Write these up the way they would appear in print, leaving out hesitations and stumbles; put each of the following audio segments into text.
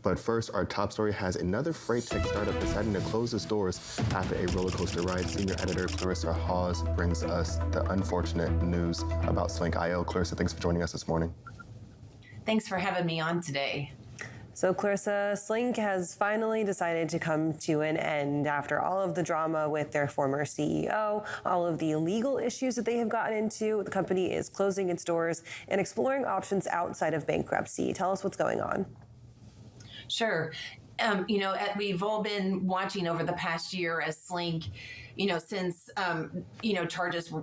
But first, our top story has another freight tech startup deciding to close its doors after a roller coaster ride. Senior editor Clarissa Hawes brings us the unfortunate news about Slync IO. Clarissa, thanks for joining us this morning. Thanks for having me on today. So Clarissa, Slync has finally decided to come to an end after all of the drama with their former CEO, all of the legal issues that they have gotten into. The company is closing its doors and exploring options outside of bankruptcy. Tell us what's going on. Sure. We've all been watching over the past year as Slync, since, charges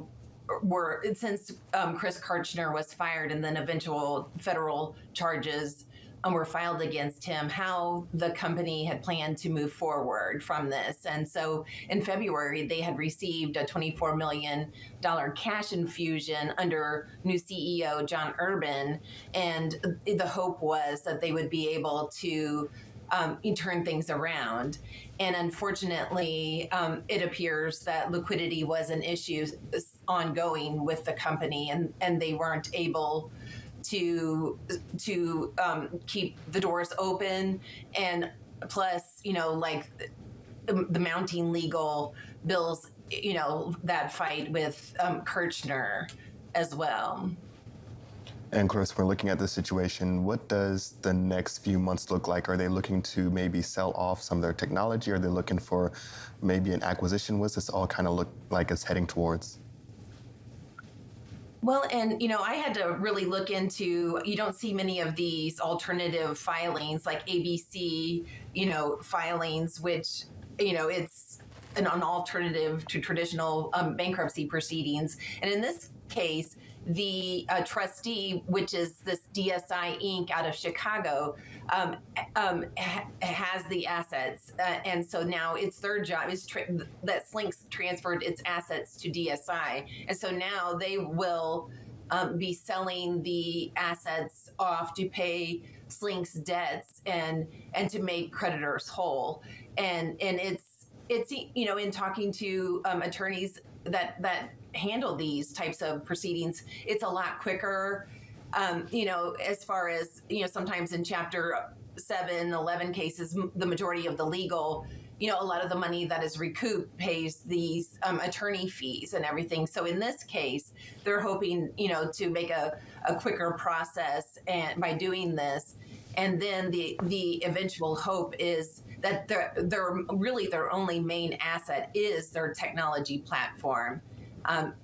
were since Chris Kirchner was fired and then eventual federal charges were filed against him, how the company had planned to move forward from this. And so in February, they had received a $24 million cash infusion under new CEO John Urban. And the hope was that they would be able to turn things around. And unfortunately, it appears that liquidity was an issue ongoing with the company, and they weren't able to keep the doors open, and plus, the mounting legal bills, that fight with Kirchner as well. And Clarissa, we're looking at this situation. What does the next few months look like? Are they looking to maybe sell off some of their technology? Are they looking for maybe an acquisition? What's this all kind of look like it's heading towards? Well, and, I had to really look into, you don't see many of these alternative filings like ABC, filings, which, it's an alternative to traditional bankruptcy proceedings. And in this case, the trustee, which is this DSI Inc. out of Chicago, has the assets. And so now it's their job that Slync's transferred its assets to DSI. And so now they will be selling the assets off to pay Slync's debts and to make creditors whole. And it's in talking to attorneys that handle these types of proceedings, it's a lot quicker. As far as, sometimes in Chapter 7, 11 cases, the majority of the legal, a lot of the money that is recouped pays these attorney fees and everything. So in this case, they're hoping, to make a quicker process and by doing this. And then the eventual hope is that their only main asset is their technology platform.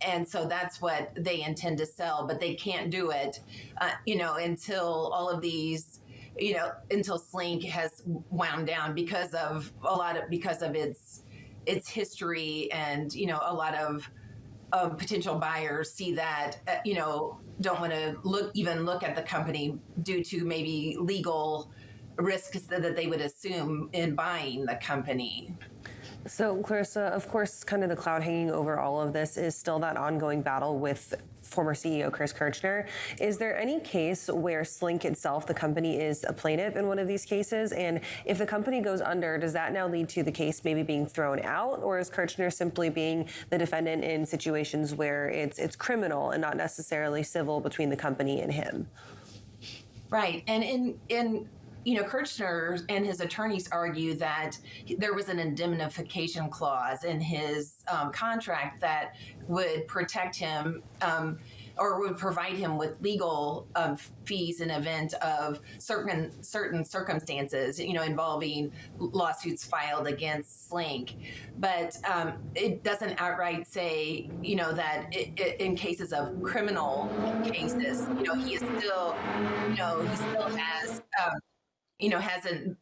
And so that's what they intend to sell, but they can't do it, until all of these, until Slync has wound down because of its history, and, a lot of potential buyers see that, don't want to look at the company due to maybe legal risks that they would assume in buying the company. So, Clarissa, of course, kind of the cloud hanging over all of this is still that ongoing battle with former CEO Chris Kirchner. Is there any case where Slync itself, the company, is a plaintiff in one of these cases? And if the company goes under, does that now lead to the case maybe being thrown out? Or is Kirchner simply being the defendant in situations where it's criminal and not necessarily civil between the company and him? Right. And in Kirchner and his attorneys argue that there was an indemnification clause in his contract that would protect him or would provide him with legal fees in event of certain circumstances, involving lawsuits filed against Slync. But it doesn't outright say, that in cases of criminal cases, he is still, he still has. Hasn't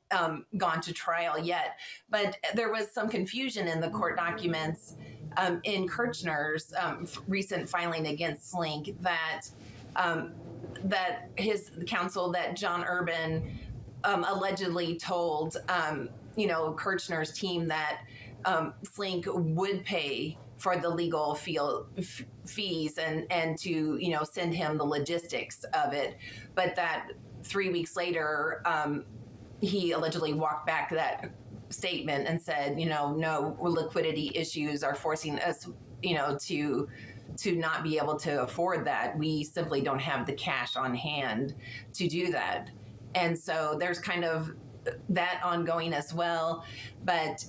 gone to trial yet. But there was some confusion in the court documents in Kirchner's recent filing against Slync that his counsel, that John Urban allegedly told, Kirchner's team that Slync would pay for the legal fees and to, send him the logistics of it. But that 3 weeks later, he allegedly walked back that statement and said, no liquidity issues are forcing us, to not be able to afford that. We simply don't have the cash on hand to do that. And so there's kind of that ongoing as well. But,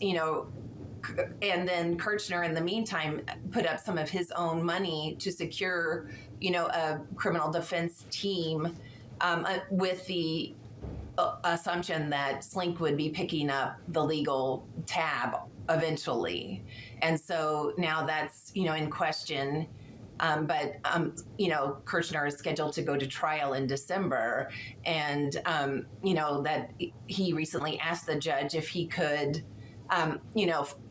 and then Kirchner, in the meantime, put up some of his own money to secure, a criminal defense team with the assumption that Slync would be picking up the legal tab eventually. And so now that's, in question. But Kirchner is scheduled to go to trial in December. And, that he recently asked the judge if he could,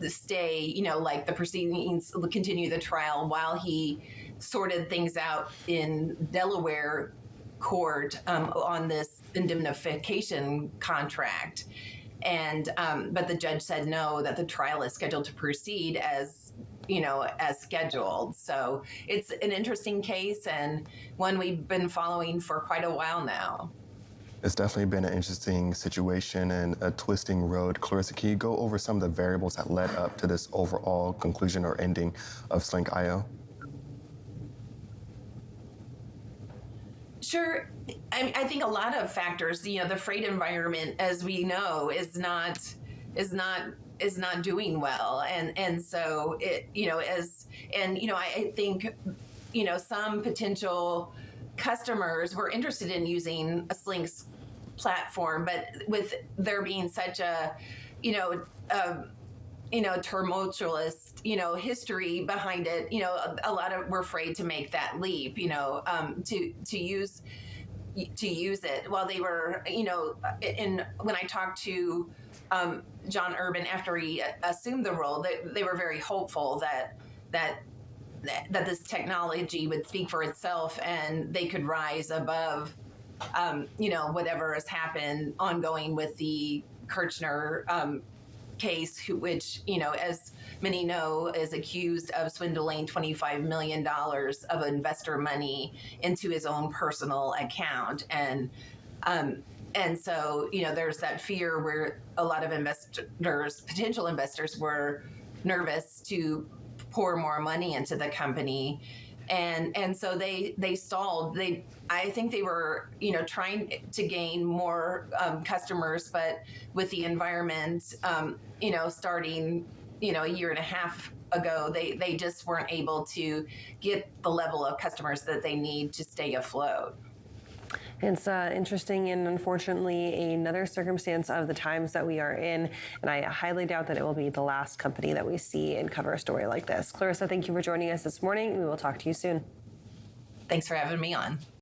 stay, like the proceedings, continue the trial while he sorted things out in Delaware court on this indemnification contract. And but the judge said no, that the trial is scheduled to proceed as scheduled. So it's an interesting case and one we've been following for quite a while now. It's definitely been an interesting situation and a twisting road. Clarissa, can you go over some of the variables that led up to this overall conclusion or ending of Slync IO? Sure. I think a lot of factors, the freight environment, as we know, is not doing well. And so I think, some potential customers were interested in using a Slync's platform, but with there being such a, tumultuous, history behind it, a lot of were afraid to make that leap, to use it. While they were, when I talked to John Urban after he assumed the role, they were very hopeful that this technology would speak for itself and they could rise above, whatever has happened ongoing with the Kirchner case, which, as many know, is accused of swindling $25 million of investor money into his own personal account. And so, there's that fear where a lot of potential investors were nervous to pour more money into the company. And so they stalled. I think they were, trying to gain more customers, but with the environment, starting, a year and a half ago, they just weren't able to get the level of customers that they need to stay afloat. It's interesting and unfortunately another circumstance of the times that we are in, and I highly doubt that it will be the last company that we see and cover a story like this. Clarissa, thank you for joining us this morning. We will talk to you soon. Thanks for having me on.